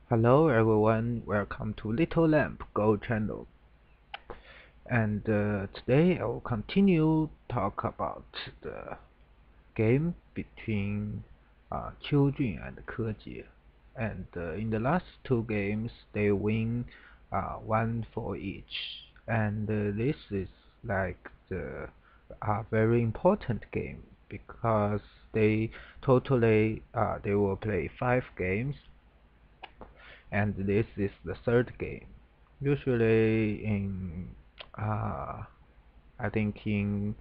Hello everyone, welcome to Littlelamb Go channel. And today I will continue talk about the game between Qiujun and Kejie. And in the last two games, they win one for each. And this is like the very important game because they will play 5 games, and this is the third game. Usually in I think in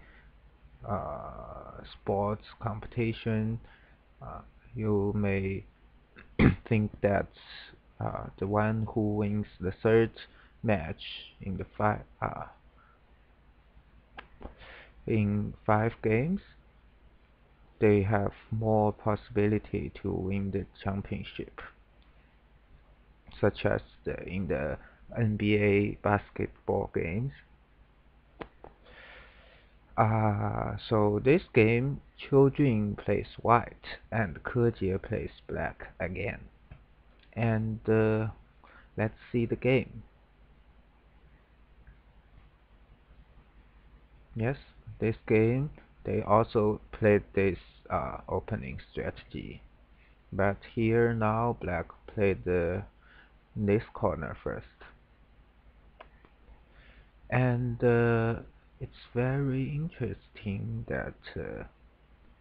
sports competition, uh, you may think that the one who wins the third match in the in 5 games, they have more possibility to win the championship, such as in the NBA basketball games. So this game, Qiujun plays white and Kejie plays black again. And let's see the game. Yes, this game, they also played this opening strategy. But here now, black played this corner first. And it's very interesting that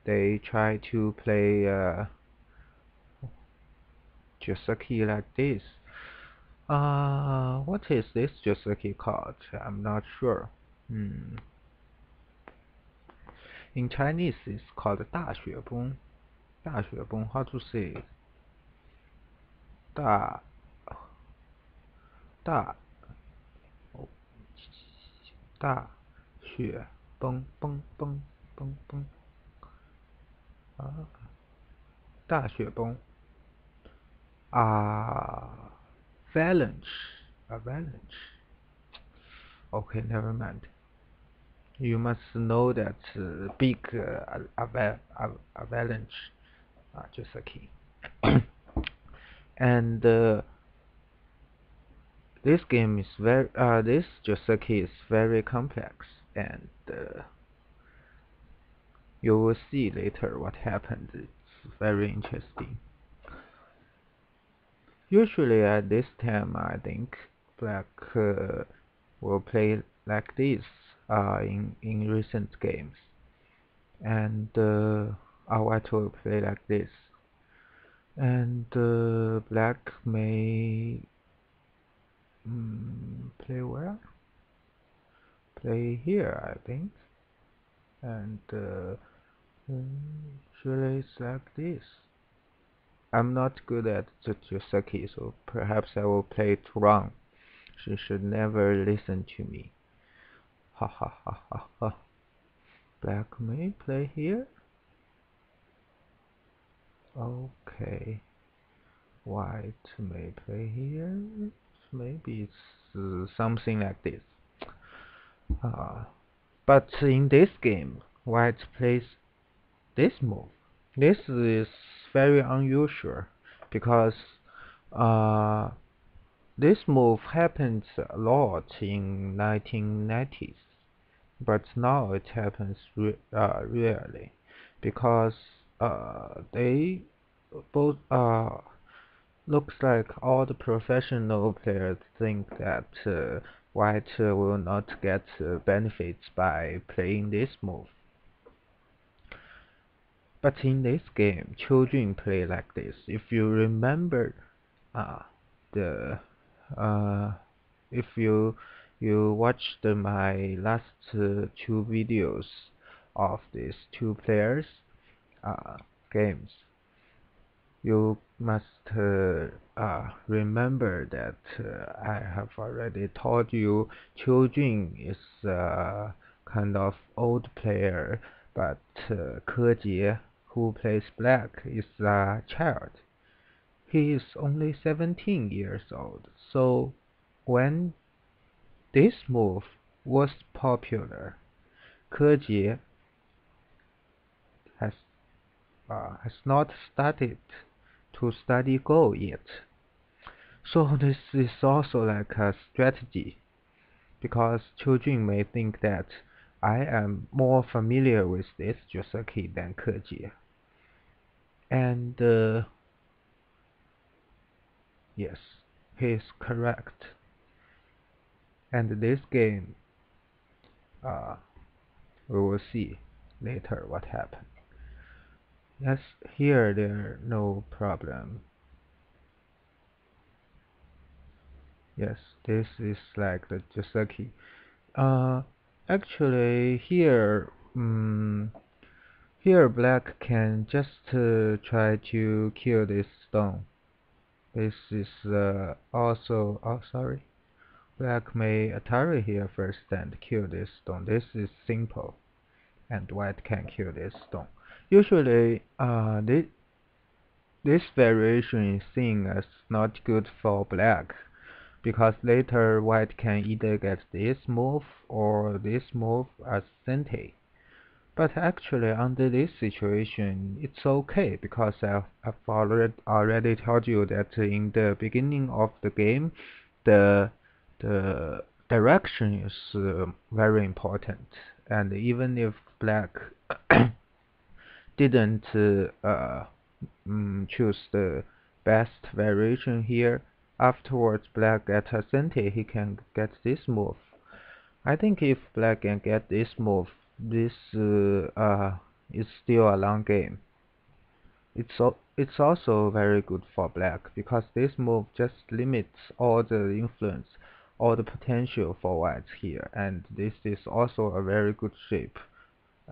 they try to play Joseki like this. What is this Joseki called? I'm not sure. In Chinese, it's called 大雪崩. 大雪崩, how to say it? 大大哦大雪崩崩崩崩崩啊，大雪崩 avalanche. Okay, never mind. You must know that big avalanche, just a key. And this Joseki is very complex, and you will see later what happened. It's very interesting. Usually at this time, I think black will play like this in recent games, and white will play like this, and black may play where? Play here, I think, and usually it's like this. I'm not good at the Joseki, so perhaps I will play it wrong. She should never listen to me. Ha ha ha ha ha. Black may play here? Okay. White may play here? Maybe it's something like this. But in this game, white plays this move. This is very unusual because this move happens a lot in 1990s, but now it happens rarely because they both looks like all the professional players think that white will not get benefits by playing this move. But in this game, children play like this. If you remember, the if you watched my last two videos of these two players games, you must remember that I have already told you Qiujun is kind of old player, but Kejie, who plays black, is a child. He is only 17 years old, so when this move was popular, Kejie has not started to study Go yet. So this is also like a strategy, because Qiujun may think that I am more familiar with this Joseki than Kejie. And yes, he is correct. And this game, uh, we will see later what happened. Yes, here there no problem. Yes, this is like the Joseki. Uh, Actually here, here black can just try to kill this stone. This is also, oh sorry, black may Atari here first and kill this stone. This is simple, and white can kill this stone. Usually, this variation is seen as not good for black, because later white can either get this move or this move as Sente. But actually, under this situation, it's okay, because I've already told you that in the beginning of the game, the the direction is very important, and even if black didn't choose the best variation here, afterwards black at Ascente, he can get this move. I think if black can get this move, this is still a long game. It's also very good for black, because this move just limits all the influence, all the potential for white here, and this is also a very good shape,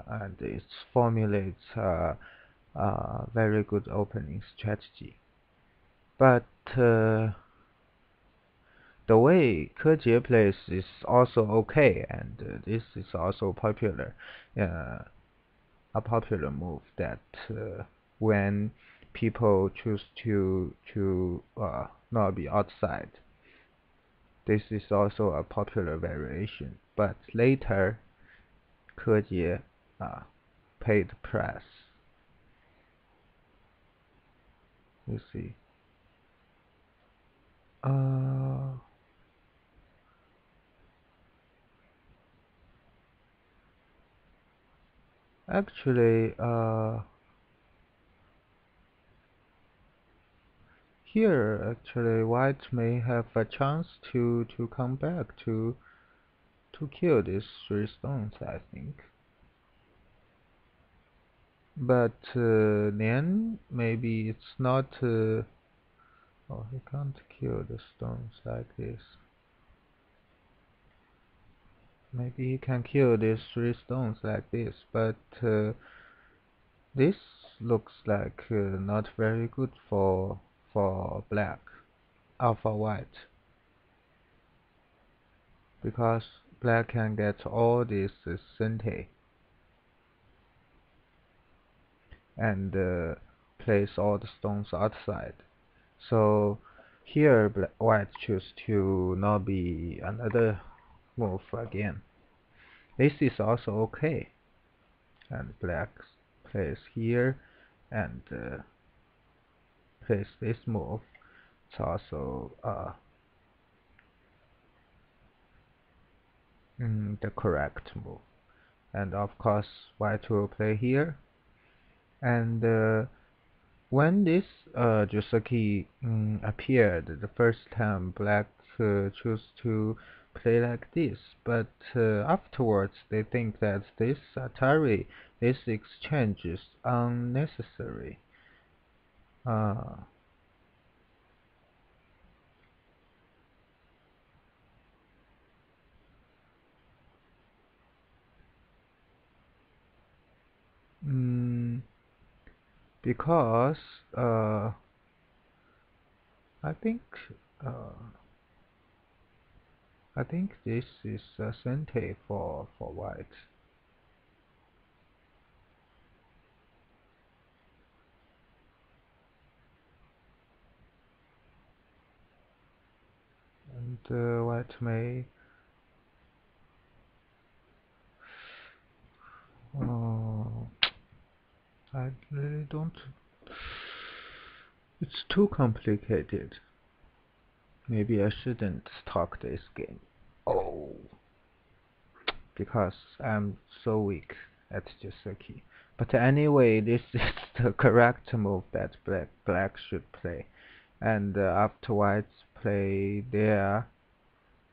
and it formulates very good opening strategy. But the way Kejie plays is also okay, and this is also popular, a popular move that when people choose to not be outside, this is also a popular variation. But later, Kejie paid the price. You see. Uh, Actually, here actually white may have a chance to come back to kill these three stones, I think. But then maybe it's not. Oh, he can't kill the stones like this. Maybe he can kill these three stones like this, but this looks like not very good for black, or for white, because black can get all these Sente and place all the stones outside. So here white choose to not be another move again. This is also okay, and black plays here and plays this move. It's also the correct move. And of course, white will play here. And when this Joseki appeared the first time, black chose to play like this, but afterwards they think that this Atari, this exchange is unnecessary. Uh, mm, because I think uh, I think this is a Sente for white, and white may. Uh, I really don't. It's too complicated. Maybe I shouldn't talk this game. Oh, because I'm so weak at Joseki. But anyway, this is the correct move that black should play. And after whites play there,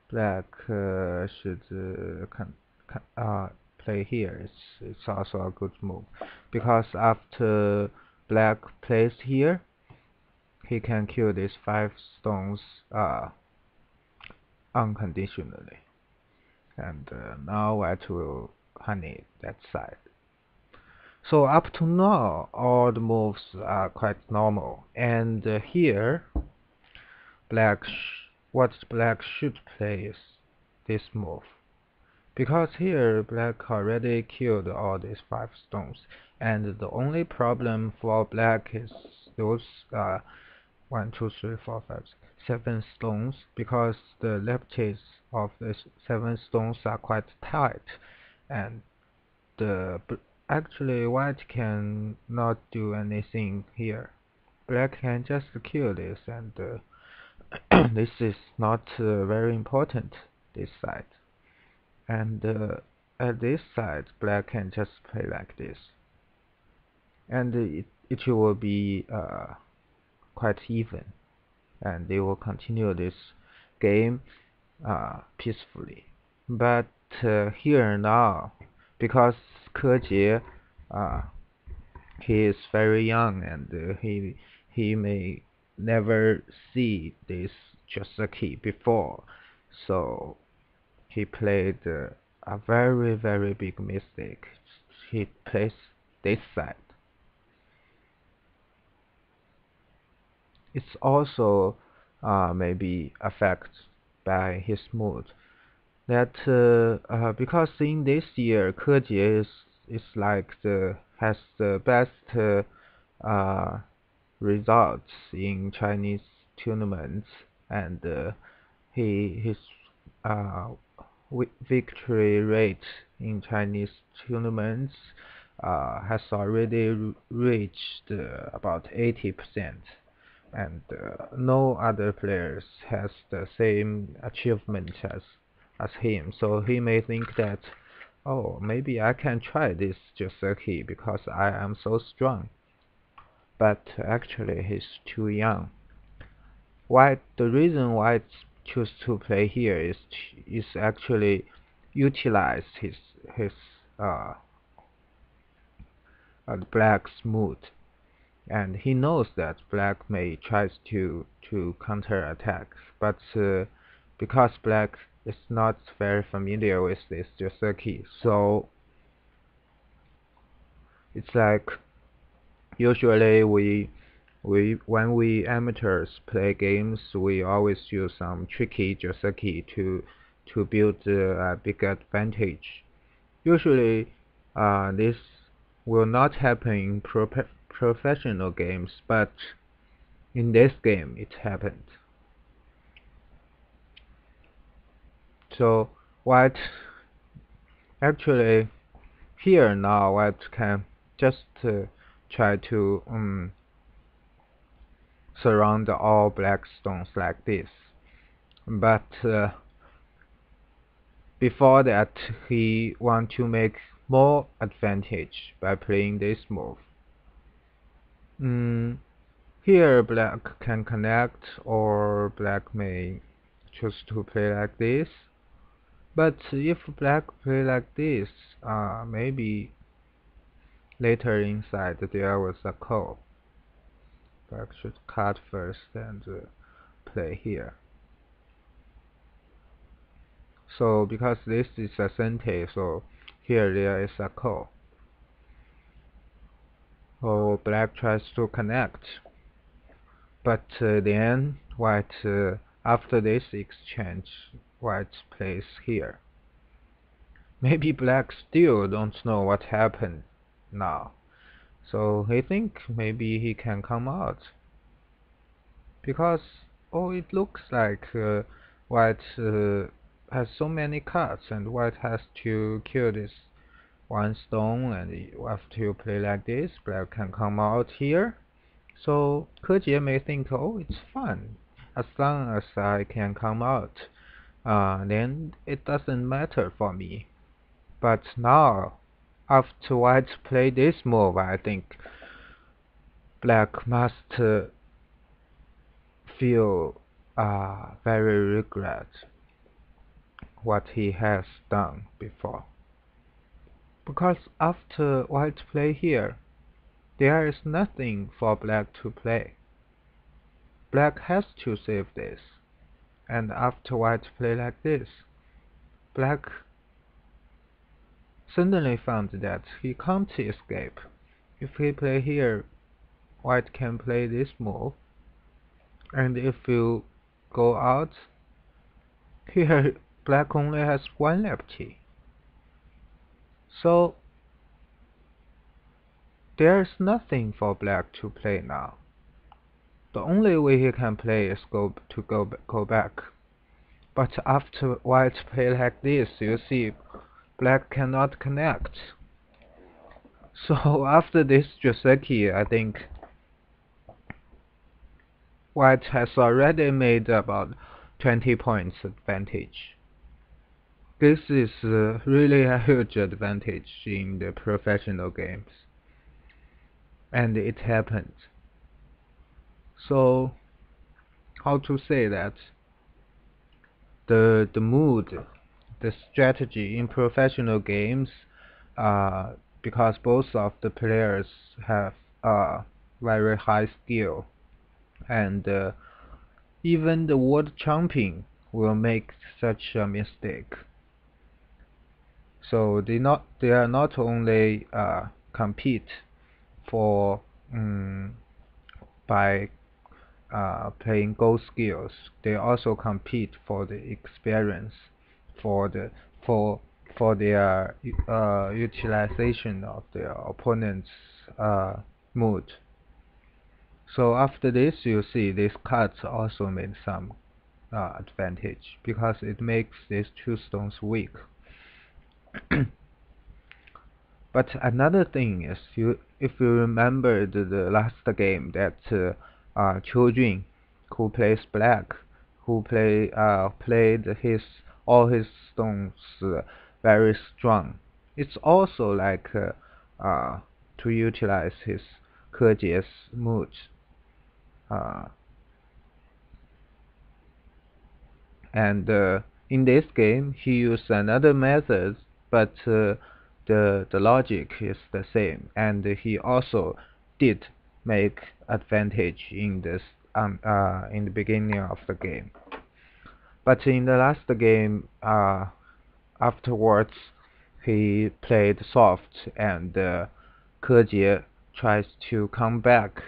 black should play here. It's also a good move because after black plays here, he can kill these 5 stones unconditionally. And now white will honey that side. So up to now, all the moves are quite normal. And here, what black should play is this move. Because here, black already killed all these 5 stones. And the only problem for black is those 1, 2, 3, 4, 5, 7 stones. Because the ledges of the 7 stones are quite tight. And actually, white can not do anything here. Black can just kill this, and this is not very important, this side. And at this side, black can just play like this. And it will be quite even. And they will continue this game peacefully. But here now, because Kejie, he is very young and he may never see this Joseki before, so he played a very big mistake. He plays this side. It's also maybe affected by his mood. That because in this year Kejie is like has the best results in Chinese tournaments, and his uh, victory rate in Chinese tournaments has already reached about 80%, and no other players has the same achievement as him. So he may think that, oh, maybe I can try this Joseki because I am so strong. But actually, he's too young. The reason white choose to play here is actually utilize his uh, black's mood, and he knows that black may tries to counter attack, but because black is not very familiar with this Joseki, so it's like usually when we amateurs play games, we always use some tricky Joseki to build a big advantage. Usually, this will not happen in professional games, but in this game it happened. So white actually here now white can just try to surround all black stones like this, but before that he want to make more advantage by playing this move. Here black can connect, or black may choose to play like this. But if black play like this, maybe later inside there was a call. Black should cut first and play here. So because this is a sente, so here there is a call. So black tries to connect, but then white after this exchange, white plays here. Maybe black still don't know what happened now, so he think maybe he can come out, because oh, it looks like white has so many cards, and white has to kill this 1 stone, and after you play like this, black can come out here. So Kejie may think, oh, it's fun. As long as I can come out, then it doesn't matter for me. But now, after white play this move, I think black must feel very regret what he has done before. Because after white play here, there is nothing for black to play. Black has to save this, and after white play like this, black suddenly found that he can't escape. If he play here, white can play this move, and if you go out, here black only has one lefty. So there's nothing for black to play now. The only way he can play is go back. But after white play like this, you see black cannot connect. So after this Joseki, I think white has already made about 20 points advantage. This is really a huge advantage in the professional games. And it happened. So, how to say that? The mood, the strategy in professional games, because both of the players have very high skill, and even the world champion will make such a mistake. So they are not only compete for by playing goal skills, they also compete for the experience, for their utilization of their opponent's mood. So after this, you see these cards also made some advantage because it makes these two stones weak. But another thing is, if you remember the last game that Qiujun, who plays black, who played all his stones very strong. It's also like to utilize his Kejie's mood. And in this game, he used another method, but the logic is the same, and he also did make advantage in this in the beginning of the game. But in the last game, afterwards, he played soft, and Kejie tries to come back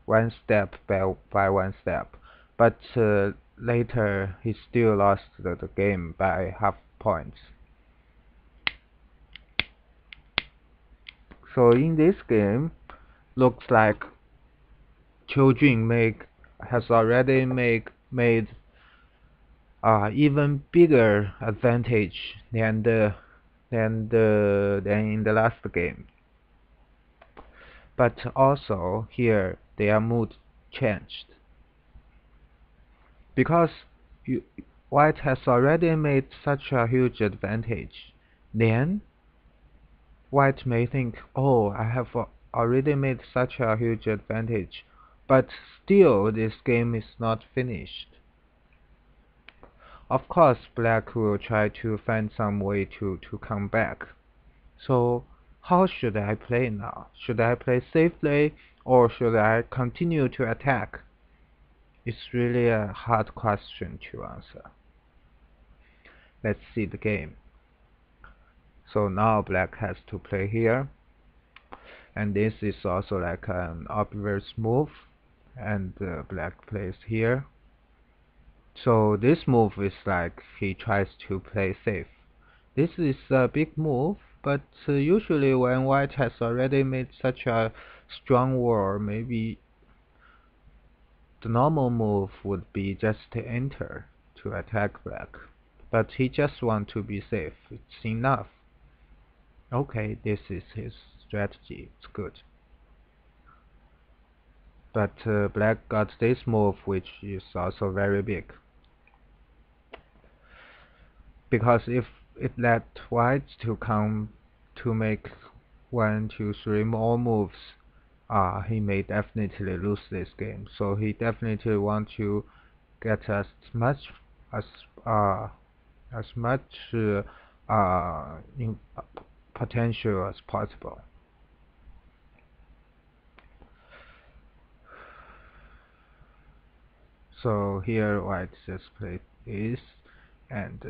one step by one step, but later he still lost the game by half points. So in this game, looks like Qiujun has already made even bigger advantage than in the last game. But also here their mood changed because white has already made such a huge advantage. Then white may think, oh, I have already made such a huge advantage, but still this game is not finished. Of course, black will try to find some way to come back. So how should I play now? Should I play safely, or should I continue to attack? It's really a hard question to answer. Let's see the game. So now black has to play here, and this is also like an obvious move, and black plays here. So this move is like he tries to play safe. This is a big move, but usually when white has already made such a strong wall, maybe the normal move would be just to enter to attack black. But he just wants to be safe. It's enough. Okay, this is his strategy. It's good. but black got this move, which is also very big. Because if it let white to come to make 1, 2, 3 more moves, he may definitely lose this game. So he definitely want to get as uh, as much in potential as possible. So here white just play this and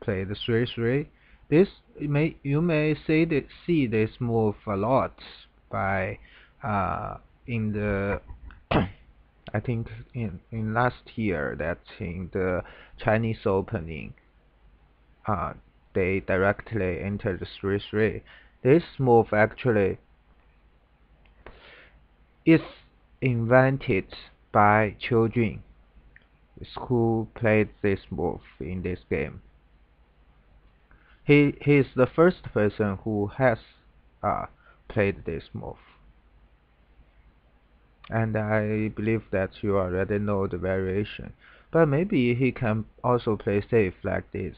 play the 3-3. This you may see this move a lot by in the I think in last year that in the Chinese opening they directly entered the 3-3. This move actually is invented by Qiujun, who played this move in this game. He is the first person who has played this move, and I believe that you already know the variation. But maybe he can also play safe like this.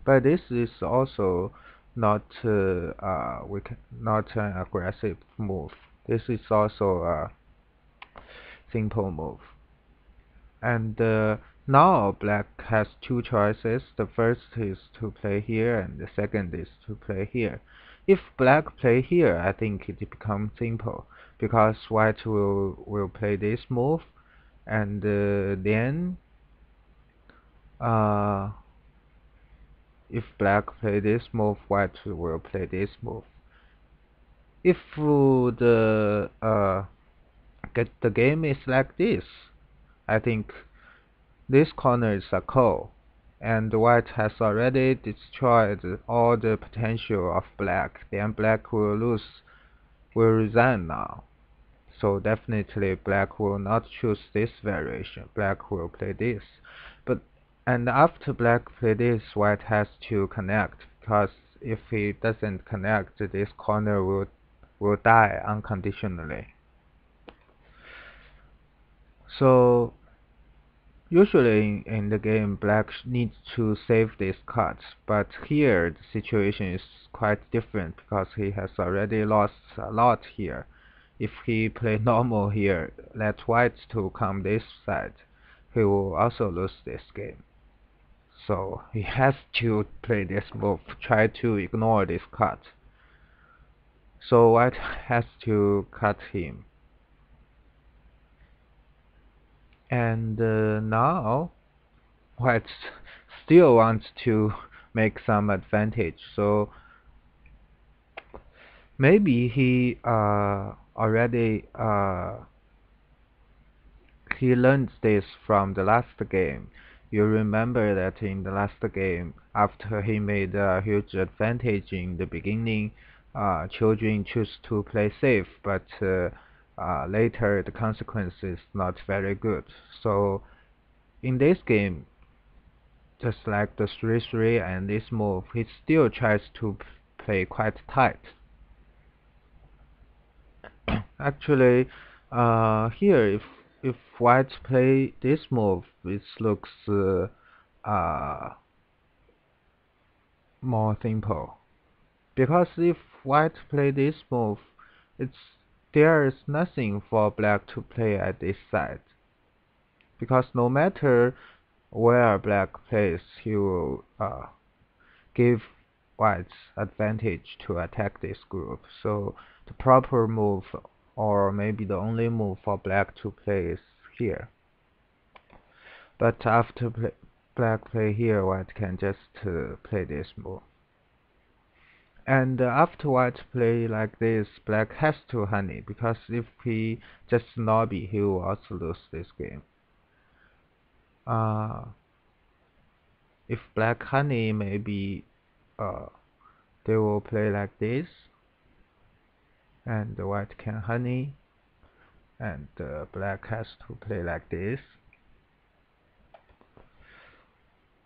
But this is also not not an aggressive move. This is also a simple move. And now black has two choices. The first is to play here, and the second is to play here. If black play here, I think it becomes simple because white will play this move, and then if black play this move, white will play this move. If the game is like this, I think this corner is a call, and white has already destroyed all the potential of black. Then black will resign now. So definitely black will not choose this variation. Black will play this. And after black play this, white has to connect, because if he doesn't connect, this corner will die unconditionally. So usually in the game, black needs to save these cards, but here the situation is quite different because he has already lost a lot here. If he play normal here, let white to come this side, he will also lose this game. So he has to play this move, try to ignore this cut. So white has to cut him. And now white still wants to make some advantage. So maybe he already he learned this from the last game. You remember that in the last game, after he made a huge advantage in the beginning, Qiujun chose to play safe, but later the consequence is not very good. So in this game, just like the 3-3 and this move, he still tries to play quite tight. Actually, here if white play this move, it looks more simple. Because if white play this move, there is nothing for black to play at this side. Because no matter where black plays, he will give white's advantage to attack this group. So the proper move, or maybe the only move for black to play, is here. But after black play here, white can just play this move. And after white play like this, black has to honey, because if he just lobby, he will also lose this game. If black honey, maybe they will play like this, and white can honey, and black has to play like this.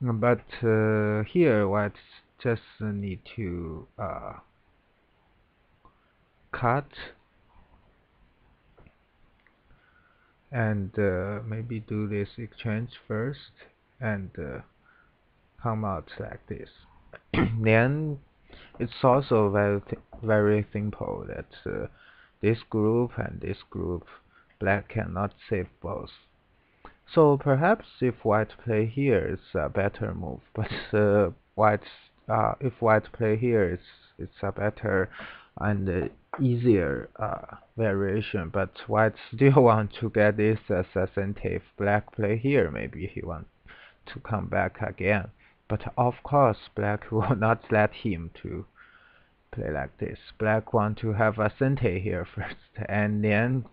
But here white just need to cut and maybe do this exchange first and come out like this. Then it's also very simple that this group and this group, black cannot save both. So perhaps if white play here, it's a better move. But if white play here, it's a better and easier variation. But white still want to get this as a center. If black play here, maybe he want to come back again. But of course, black will not let him to play like this. Black want to have a center here first, and then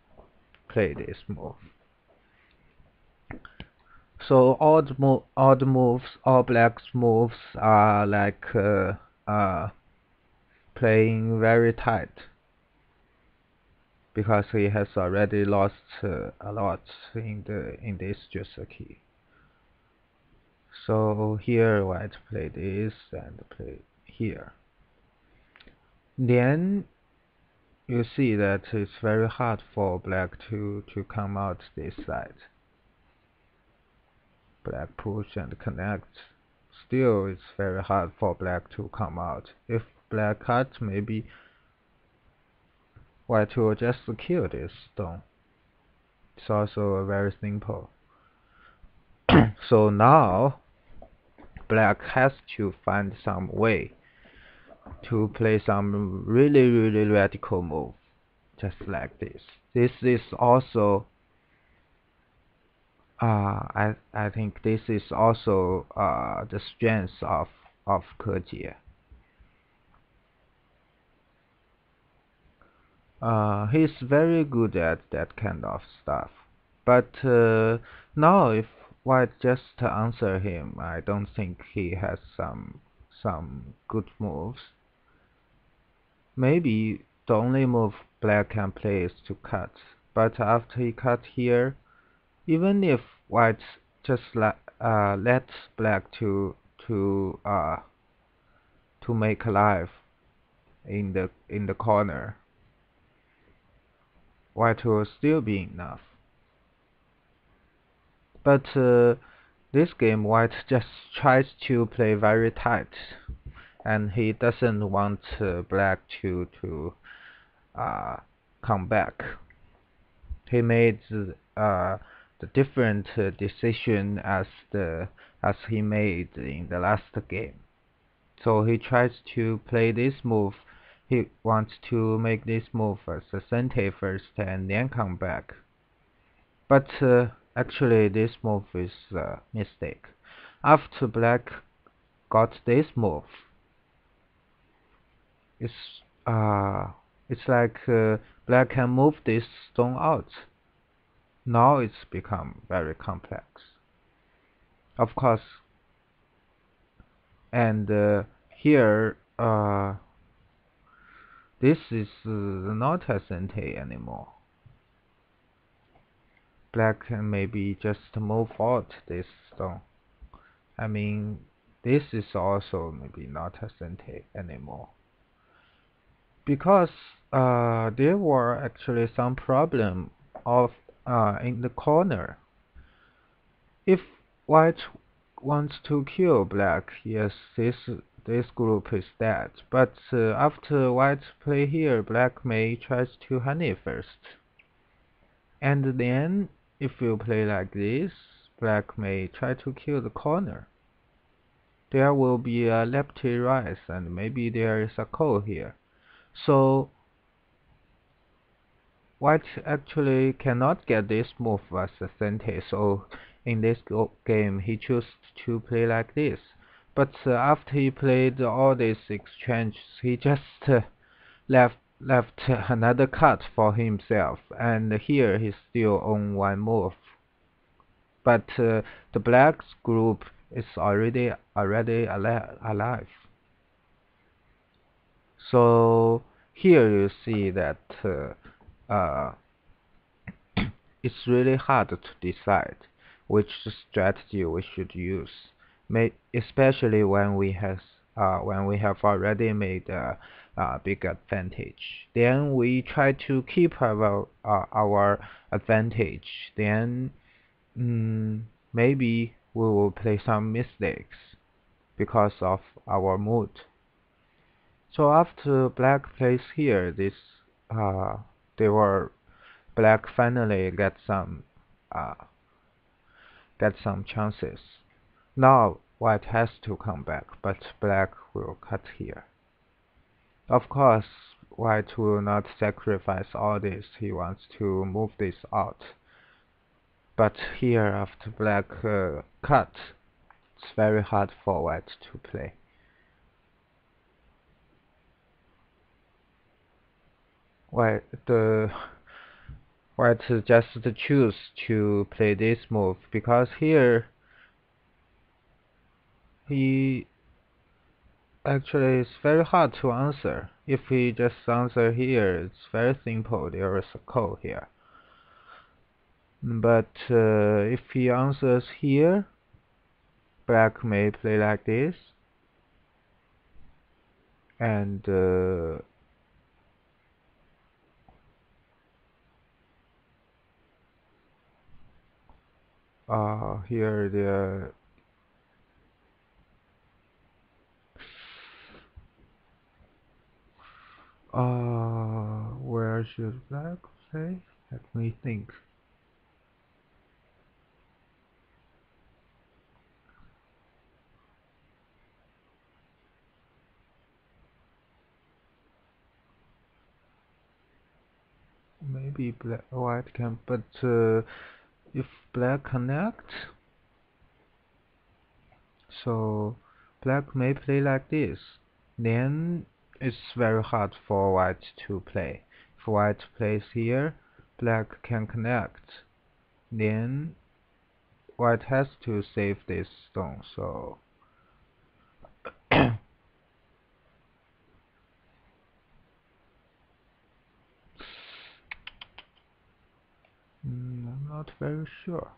play this move. So all black's moves are like playing very tight because he has already lost a lot in this key. So here white play this and play here. Then you see that it's very hard for black to come out this side. Black push and connect. Still, it's very hard for black to come out. If black cut, maybe white will just kill this stone. It's also very simple. So now, black has to find some way to play some really radical move, just like this. This is also I think this is also the strength of Kejie. He's very good at that kind of stuff. But now if white just answer him, I don't think he has some good moves. Maybe the only move black can play is to cut. But after he cut here, even if white just lets black to make alive in the corner, white will still be enough. But this game, white just tries to play very tight, and he doesn't want black to come back. He made the different decision as he made in the last game. So he tries to play this move. He wants to make this move as a center first and then come back. But actually this move is a mistake. After black got this move, it's like black can move this stone out. Now it's become very complex. Of course, and here this is not a center anymore. Black can maybe just move out this stone. I mean, this is also maybe not a center anymore. Because there were actually some problem of in the corner. If white wants to kill black, yes, this group is dead. But after white play here, black may tries to honey first. And then, if you play like this, black may try to kill the corner. There will be a lefty rise, and maybe there is a call here. So white actually cannot get this move as a center, so in this game he chose to play like this. But after he played all these exchanges, he just left another cut for himself, and here he's still on one move. But the black's group is already alive. So here you see that it's really hard to decide which strategy we should use, especially when we when we have already made a big advantage. Then we try to keep our advantage. Then maybe we will play some mistakes because of our mood. So after black plays here, they were black finally uh, get some chances. Now white has to come back, but black will cut here. Of course, white will not sacrifice all this. He wants to move this out. But here, after black cut, it's very hard for white to play. White just choose to play this move because here he actually it's very hard to answer. If he just answer here, it's very simple. There is a call here. But if he answers here, black may play like this, and here where should black play? Let me think. Maybe white can, but if black connect, so black may play like this. Then it's very hard for white to play. If white plays here, black can connect. Then white has to save this stone, so I'm not very sure.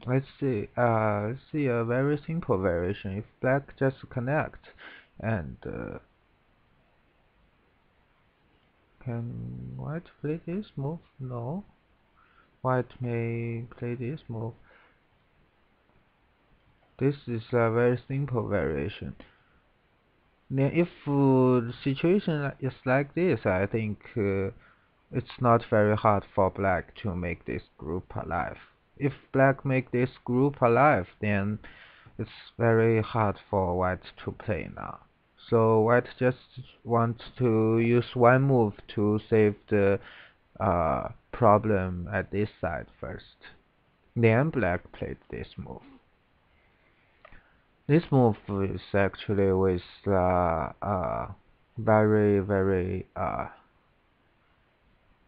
Let's see. Let's see a very simple variation. If black just connect, and can white play this move? No. White may play this move. This is a very simple variation. Now, if the situation is like this, I think it's not very hard for black to make this group alive. If black make this group alive, then it's very hard for white to play now. So white just wants to use one move to save the problem at this side first. Then black played this move. This move is actually with very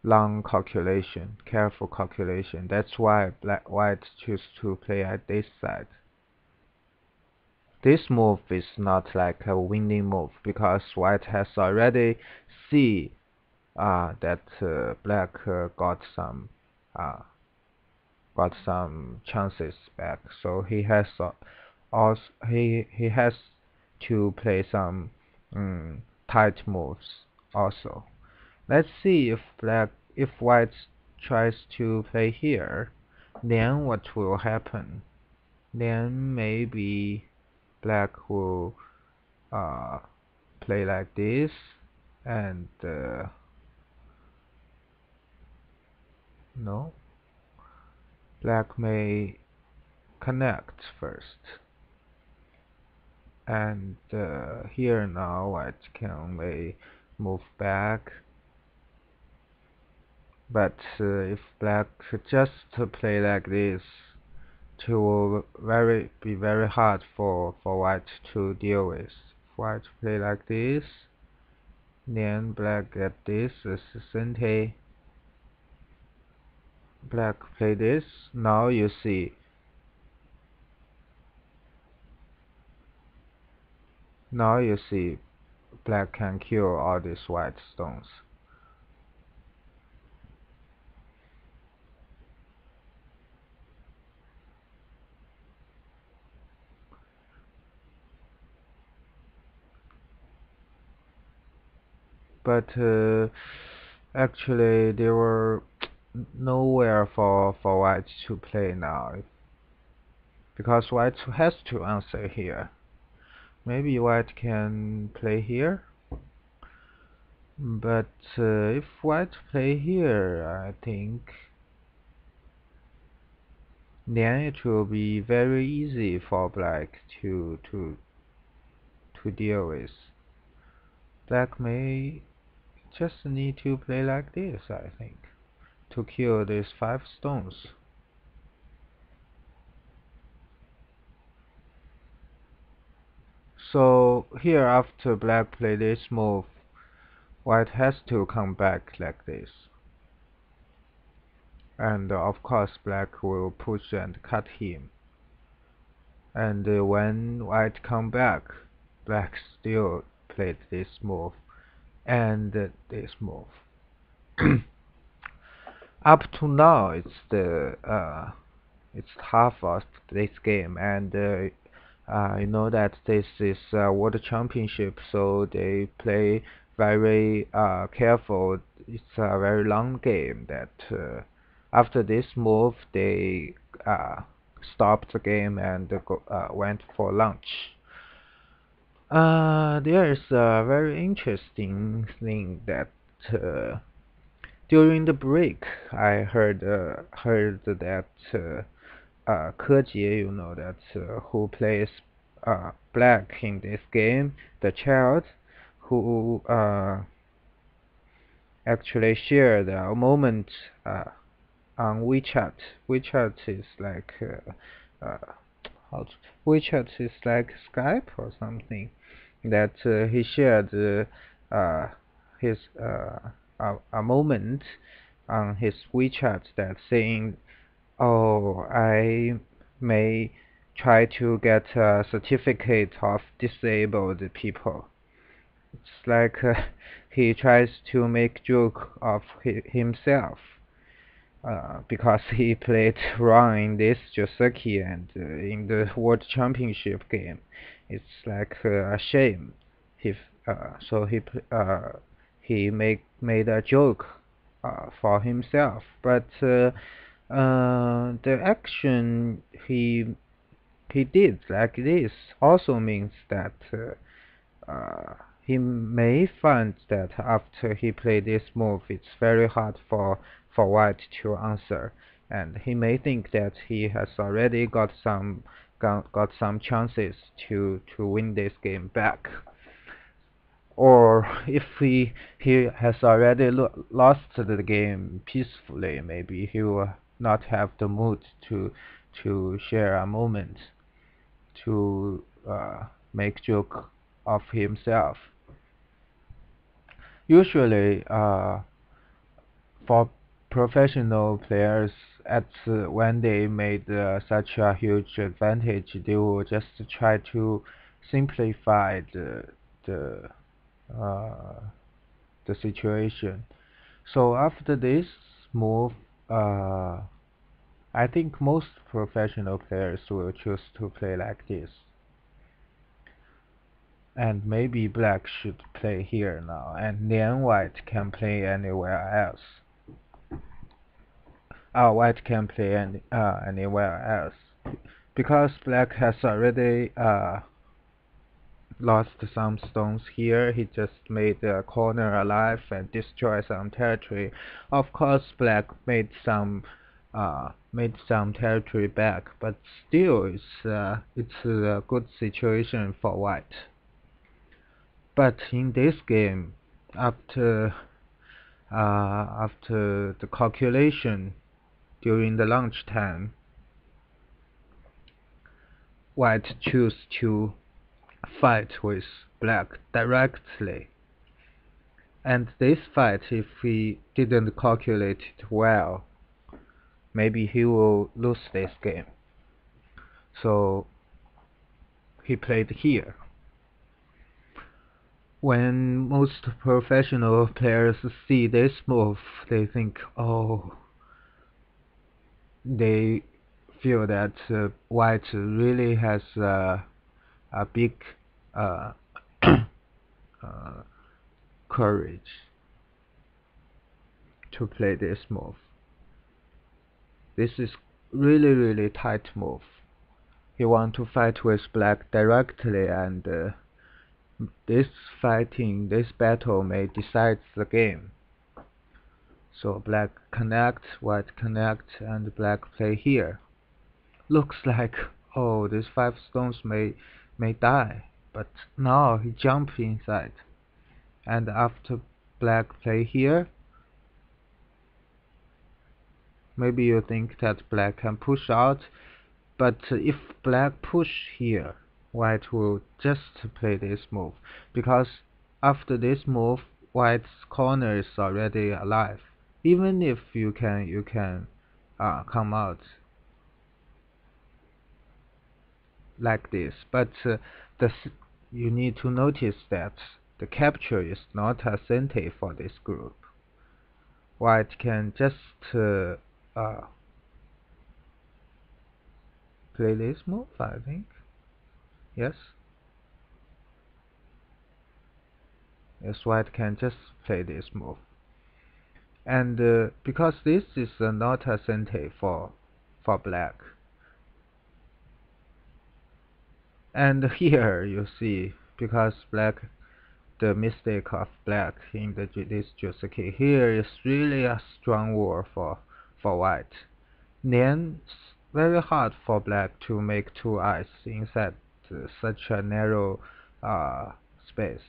long calculation, careful calculation. That's why white choose to play at this side. This move is not like a winning move because white has already see that black got some chances back, so he has also he has to play some tight moves also. Let's see if white tries to play here, then what will happen? Then maybe black will play like this, and no, black may connect first, and here now white can only move back. But if black just play like this, it will be very hard for white to deal with. If white play like this, then black get this as center. Black play this. Now you see. Now you see, black can kill all these white stones. but actually there were nowhere for white to play now, because white has to answer here. Maybe white can play here, but if white play here, I think then it will be very easy for black to deal with. Black may just need to play like this, I think, to kill these 5 stones. So here, after black play this move, white has to come back like this. And of course black will push and cut him. And when white come back, black still played this move and this move. Up to now, it's half of this game, and you know that this is World Championship, so they play very careful. It's a very long game. That after this move, they stopped the game and went for lunch. There is a very interesting thing that during the break, I heard that Kejie, you know, that who plays black in this game, the child who actually shared a moment on WeChat. WeChat is like how to, WeChat is like Skype or something. That he shared his a moment on his WeChat that saying, "Oh, I may try to get a certificate of disabled people." It's like he tries to make joke of himself. Because he played wrong in this Joseki and in the World Championship game, it's like a shame. He so he made a joke for himself, but the action he did like this also means that he may find that after he played this move, it's very hard for white to answer, and he may think that he has already got some chances to win this game back. Or if he has already lost the game peacefully, maybe he will not have the mood to share a moment to make joke of himself. Usually, for professional players, at when they made such a huge advantage, they will just try to simplify the uh, the situation. So after this move, I think most professional players will choose to play like this. And maybe black should play here now, and then white can play anywhere else. White can play anywhere else. Because black has already lost some stones here, he just made the corner alive and destroyed some territory. Of course, black made some territory back, but still it's a good situation for white. But in this game, after the calculation during the lunch time, white chose to fight with black directly. And this fight, if he didn't calculate it well, maybe he will lose this game. So he played here. When most professional players see this move, they think, oh, they feel that white really has a big uh, courage to play this move. This is really tight move. He want to fight with black directly, and this battle may decide the game. So black connect, white connect, and black play here. Looks like, oh, these 5 stones may die, but now he jump inside. And after black play here, maybe you think that black can push out, but if black push here, white will just play this move, because after this move, white's corner is already alive. Even if you can come out like this, but you need to notice that the capture is not a cente for this group. White can just play this move, I think. Yes, white can just play this move. And because this is not a cente for black. And here you see, because black, the mistake of black in this Juseki here is really a strong war for white. Then it's very hard for black to make 2 eyes inside such a narrow space.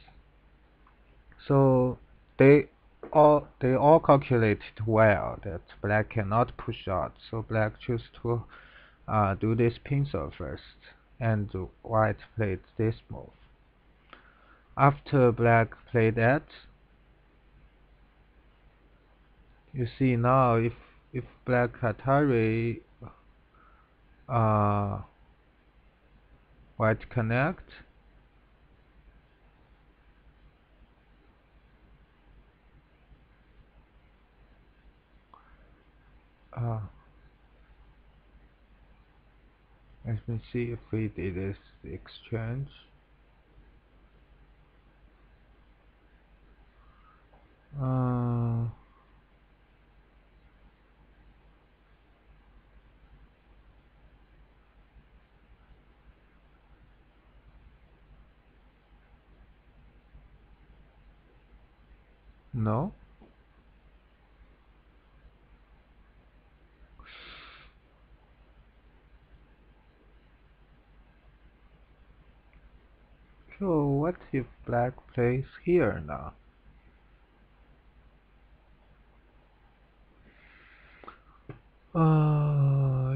So they all calculated well that black cannot push out, so black choose to do this pincer first, and white played this move. After black played that, you see now if black Atari white connect, let me see if we did this exchange. No. So what if black plays here now?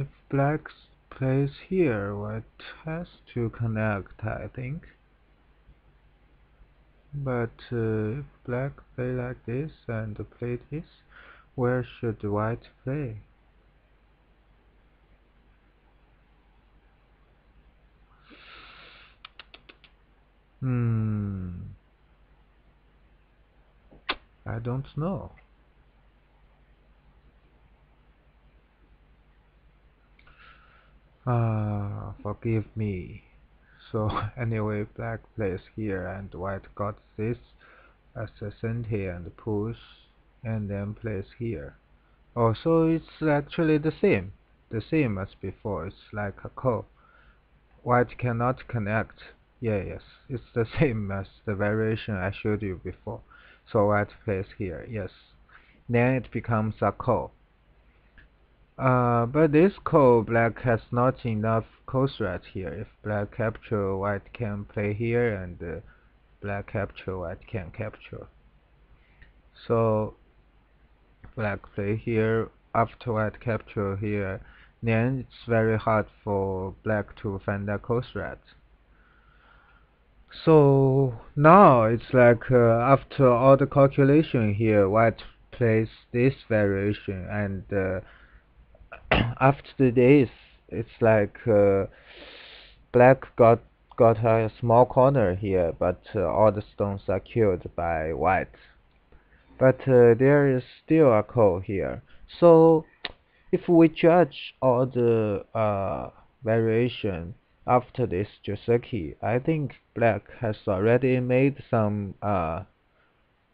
If black plays here, white has to connect, I think. But if black play like this and play this, where should white play? I don't know. Forgive me. So anyway, black plays here and white got this as a cente and push, and then plays here. Oh, so it's actually the same as before. It's like a call. White cannot connect. Yeah, yes, it's the same as the variation I showed you before. So white plays here, yes. Then it becomes a call. But this call, black has not enough call threat here. If black capture, white can play here, and black capture, white can capture. So black play here, after white capture here, then it's very hard for black to find a call threat. So now it's like after all the calculation here, white plays this variation, and after this, it's like black got a small corner here, but all the stones are killed by white. But there is still a call here. So if we judge all the variation after this Joseki, I think black has already made some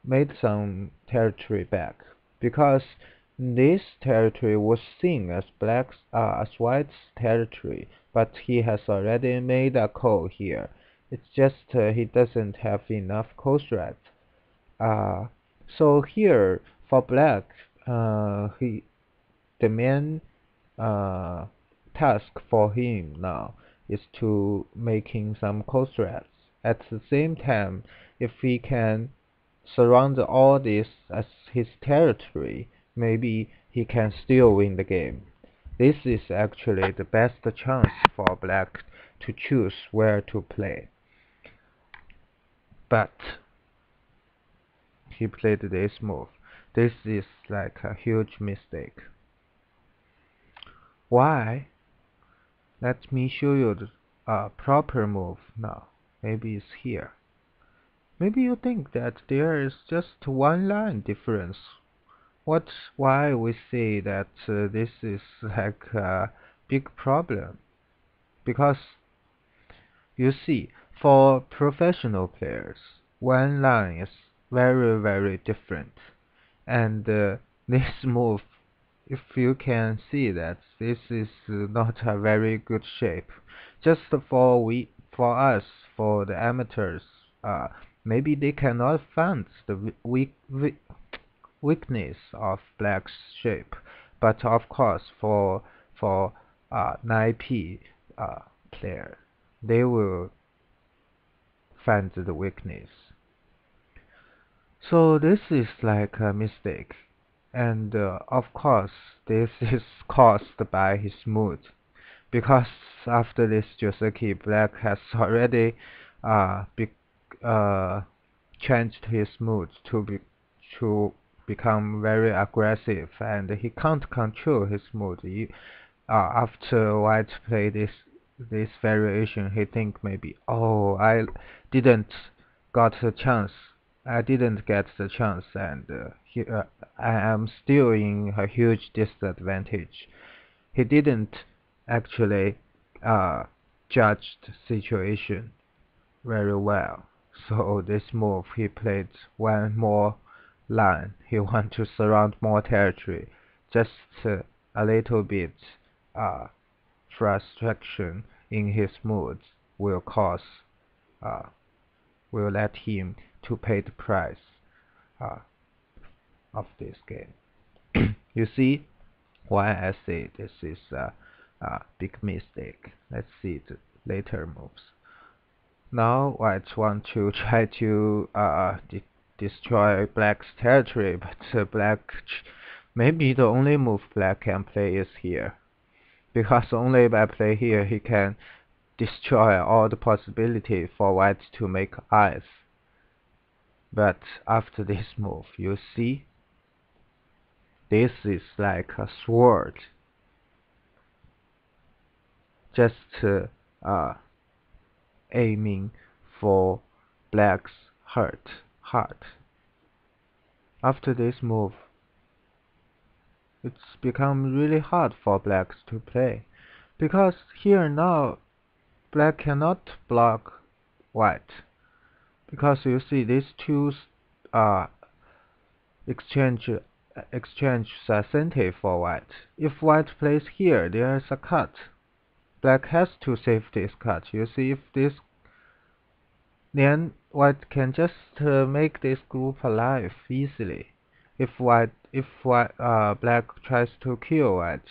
made some territory back, because this territory was seen as white's territory, but he has already made a call here. It's just he doesn't have enough coast rights. Uh, so here for black, the main uh, task for him now is to making some coast rights. At the same time, if he can surround all this as his territory, maybe he can still win the game. This is actually the best chance for black to choose where to play. But he played this move. This is like a huge mistake. Why? Let me show you the proper move now. Maybe it's here. Maybe you think that there is just one line difference. Why we say that this is like a big problem? Because you see, for professional players, one line is very, very different. And this move, if you can see that this is not a very good shape, just for us, for the amateurs, maybe they cannot find the weakness of black's shape, but of course for 9p player, they will find the weakness. So this is like a mistake, and of course this is caused by his mood, because after this Joseki, black has already be, uh, changed his mood to become very aggressive, and he can't control his mood. After white play this variation, he think maybe, oh, didn't got the chance. I didn't get the chance, and I am still in a huge disadvantage. He didn't actually judge the situation very well. So this move, he played one more line. He want to surround more territory. Just a little bit frustration in his moods will cause will let him to pay the price uh, of this game. You see why I say this is a big mistake. Let's see the later moves. Now white want to try to destroy black's territory, but maybe the only move black can play is here, because only by play here he can destroy all the possibility for white to make eyes. But after this move, you see, this is like a sword, just aiming for black's heart. After this move, it's become really hard for blacks to play, because here now black cannot block white, because you see these two exchange incentive for white. If white plays here, there is a cut. Black has to save this cut. You see, if this, then white can just make this group alive easily. If black tries to kill white,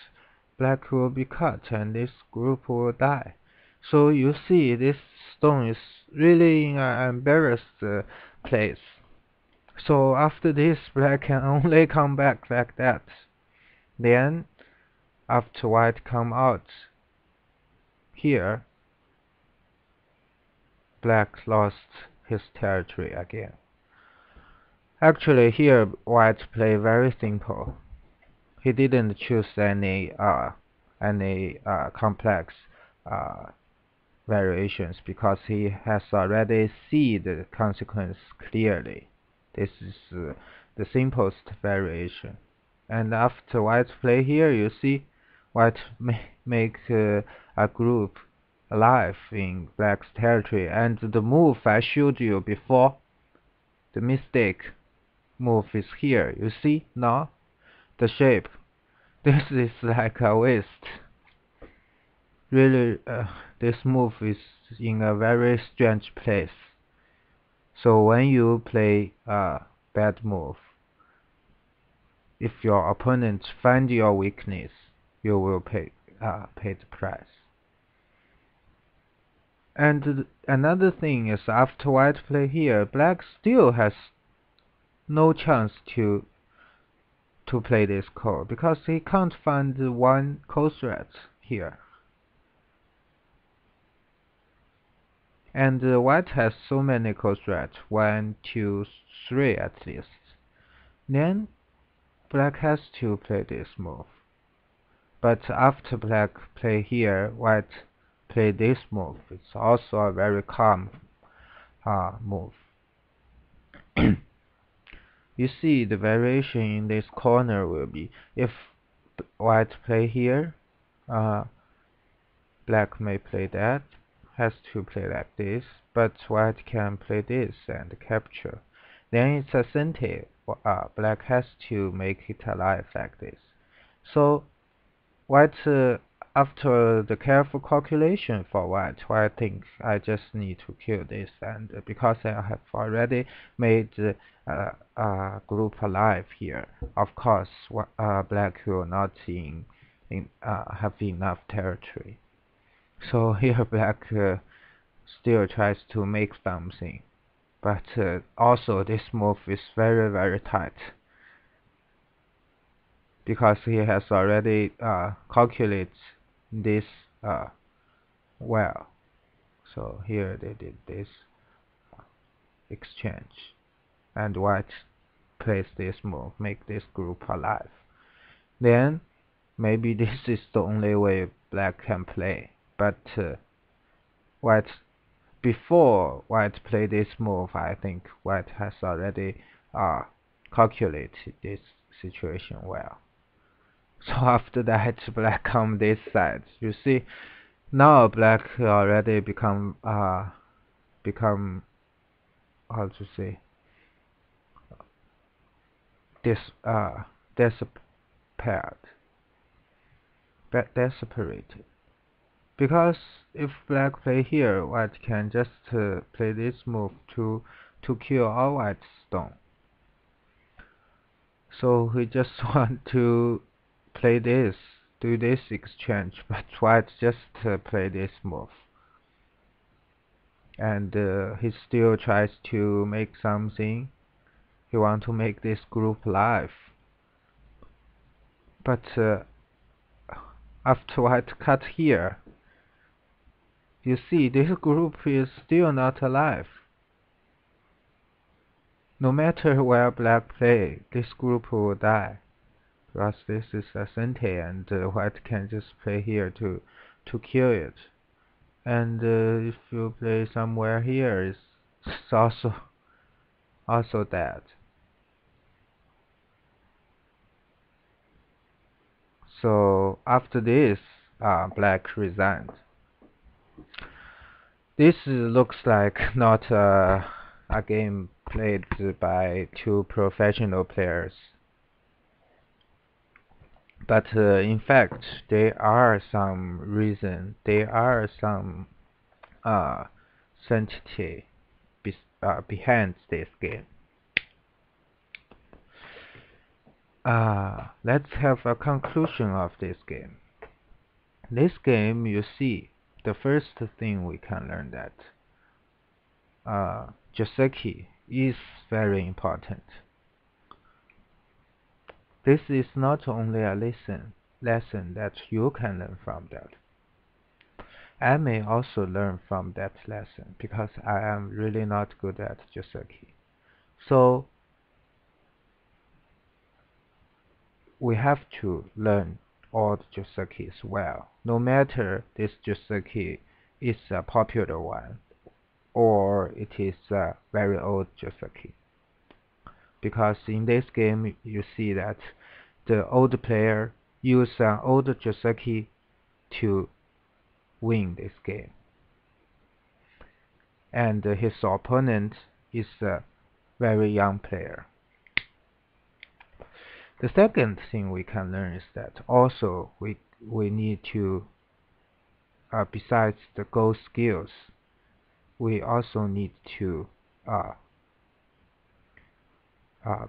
black will be cut and this group will die. So you see, this stone is really in an embarrassed place. So after this, black can only come back like that. Then, after white come out here, black lost his territory again. Actually, here white play very simple. He didn't choose any complex uh, variations, because he has already see the consequence clearly. This is the simplest variation. And after white play here, you see white make a group alive in black's territory, and the move I showed you before, the mistake, move is here. You see now the shape. This is like a waist. Really, this move is in a very strange place. So when you play a bad move, if your opponent find your weakness, you will pay the price. And another thing is, after white play here, black still has no chance to play this card because he can't find one cold threat here. And white has so many cold threats, 1, 2, 3 at least. Then black has to play this move. But after black play here, white play this move. It's also a very calm move. You see the variation in this corner will be, if white play here, black may play that, has to play like this, but white can play this and capture. Then it's a center. Black has to make it alive like this. So white, after the careful calculation for white, white thinks I just need to kill this, and because I have already made a group alive here, of course, black will not have enough territory. So here black still tries to make something, but also this move is very, very tight because he has already calculated this well. So here they did this exchange, and white plays this move, make this group alive. Then maybe this is the only way black can play, but white, before white play this move, I think white has already calculated this situation well. So after that, black come this side. You see, now black already become how to say, desperate. Because if black play here, white can just play this move to kill all white's stone. So we just want to play this, do this exchange, but white just play this move. And he still tries to make something. He want to make this group live. But after white cut here, you see this group is still not alive. No matter where black play, this group will die. Because this is a center, and white can just play here to kill it. And if you play somewhere here, it's also dead. So after this, black resigned. This looks like not a game played by two professional players. But in fact, there are some reason, there are some sanctity behind this game. Let's have a conclusion of this game. This game, you see, the first thing we can learn that Joseki is very important. This is not only a lesson that you can learn from that. I may also learn from that lesson because I am really not good at Joseki. So we have to learn all the Josekis well, no matter this Joseki is a popular one or it is a very old Joseki. Because in this game you see that the old player use an old Joseki to win this game, and his opponent is a very young player. The second thing we can learn is that also we need to, besides the Go skills, we also need to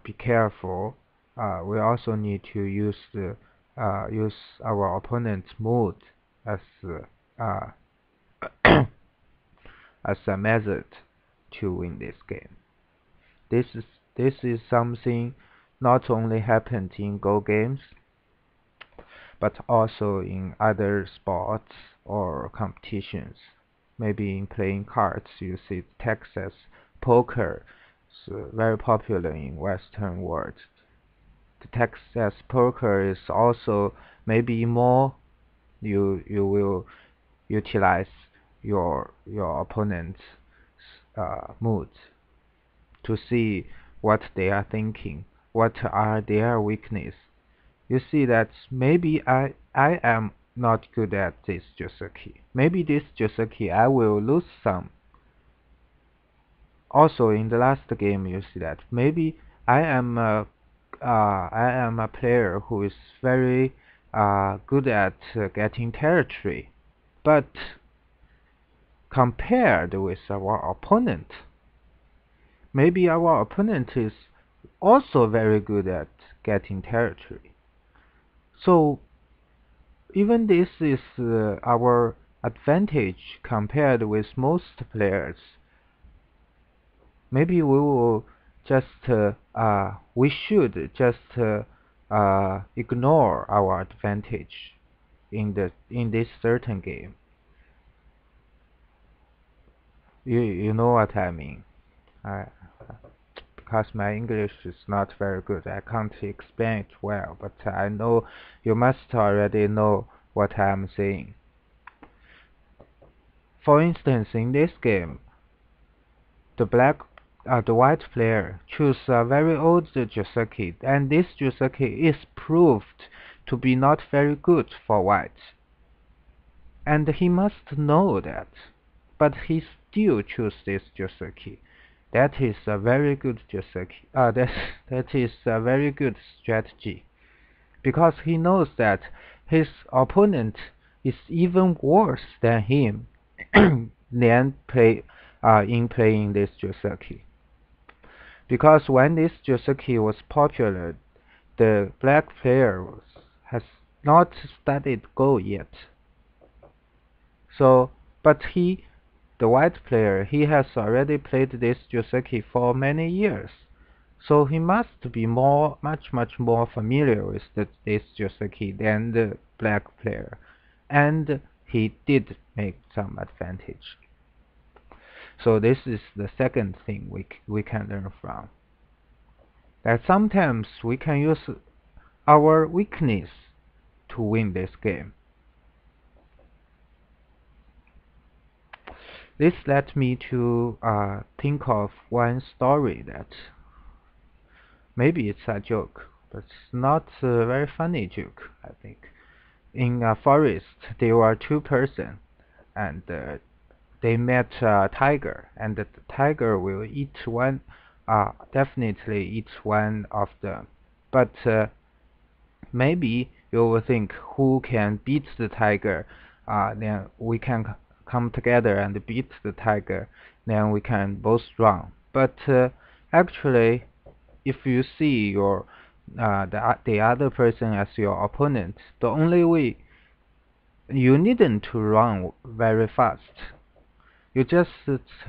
be careful. We also need to use our opponent's mood as uh, as a method to win this game. This is something not only happens in Go games, but also in other sports or competitions. Maybe in playing cards, you see Texas poker is very popular in Western world. The Texas poker is also maybe more you will utilize your opponent's mood to see what they are thinking, what are their weakness. You see that maybe I am not good at this Joseki. Maybe this Joseki I will lose some. Also in the last game you see that maybe I am a player who is very good at getting territory, but compared with our opponent, maybe our opponent is also very good at getting territory. So even this is our advantage compared with most players. Maybe we should just ignore our advantage in this certain game. You know what I mean? I, because my English is not very good, I can't explain it well, but I know you must already know what I'm saying. For instance, in this game, the white player choose a very old Joseki, and this Joseki is proved to be not very good for white, and he must know that, but he still choose this Joseki. That is a very good Joseki. That is a very good strategy, because he knows that his opponent is even worse than him in playing this Joseki. Because when this Joseki was popular, the black player has not studied Go yet. So, but the white player, he has already played this Joseki for many years. So he must be much more familiar with this Joseki than the black player. And he did make some advantage. So this is the second thing we can learn from. That sometimes we can use our weakness to win this game. This led me to think of one story that maybe it's a joke, but it's not a very funny joke, I think. In a forest, there were two persons, and they met a tiger, and the tiger will eat one, definitely eat one of them. But maybe you will think, who can beat the tiger? Then we can come together and beat the tiger. Then we can both run. But actually, if you see the other person as your opponent, the only way you needn't to run very fast. You just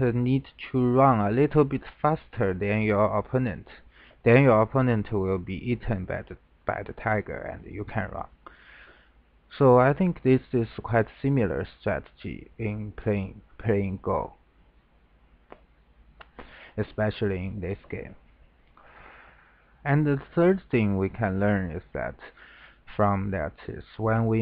need to run a little bit faster than your opponent. Then your opponent will be eaten by the tiger, and you can run. So I think this is quite similar strategy in playing Go, especially in this game. And the third thing we can learn is that from that is when we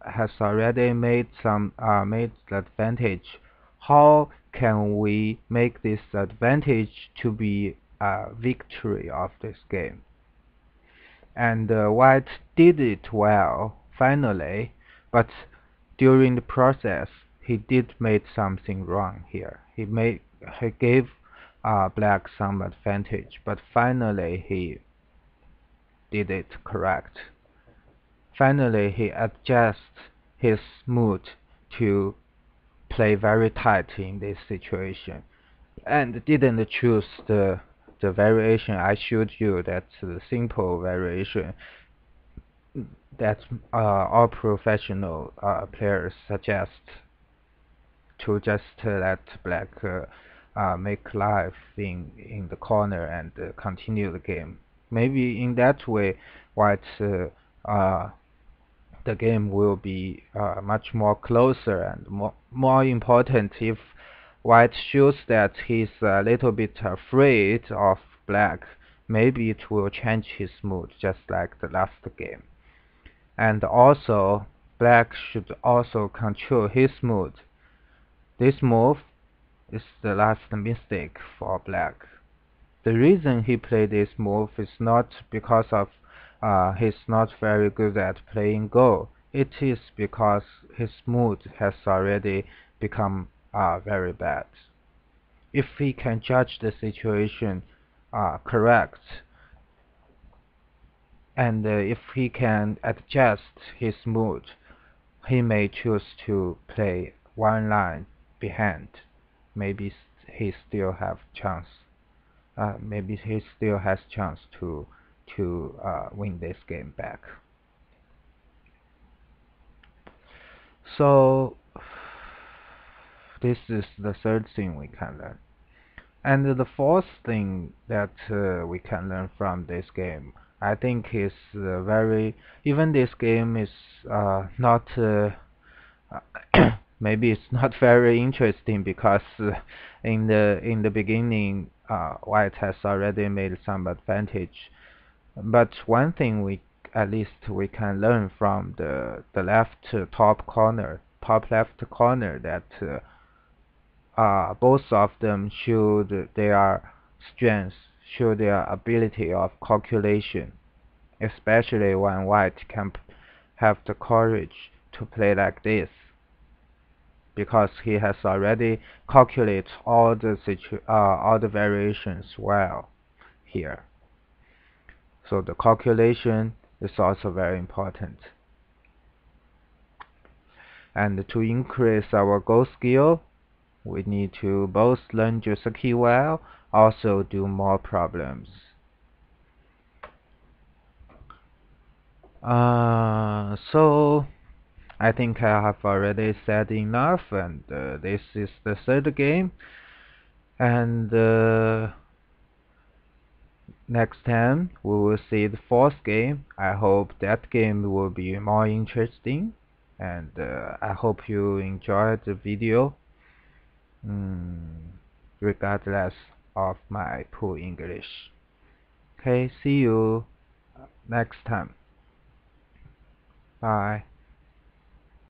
has already made the advantage, how can we make this advantage to be a victory of this game? And White did it well finally, but during the process he did make something wrong here. He gave Black some advantage, but finally he did it correct. Finally, he adjusts his mood to play very tight in this situation, and didn't choose the variation I showed you. That's the simple variation that all professional players suggest, to just let black make life in the corner and continue the game. Maybe in that way, white the game will be much more closer and more important. If white shows that he's a little bit afraid of black, maybe it will change his mood, just like the last game. And also, black should also control his mood. This move is the last mistake for black. The reason he played this move is not because of he's not very good at playing Go. It is because his mood has already become very bad. If he can judge the situation correct, and if he can adjust his mood, he may choose to play one line behind. Maybe he still have chance. Maybe he still has chance to win this game back. So this is the third thing we can learn. And the fourth thing that we can learn from this game, I think, is even this game is not maybe it's not very interesting, because in the beginning, white has already made some advantage. But one thing at least we can learn from the top left corner, that both of them showed their strengths, show their ability of calculation, especially when white can have the courage to play like this, because he has already calculated all the variations well here. So the calculation is also very important. And to increase our Go skill, we need to both learn Jusaki well, also do more problems. So I think I have already said enough, and this is the third game. And next time we will see the fourth game. I hope that game will be more interesting, and I hope you enjoyed the video, regardless of my poor English. Okay, see you next time. Bye.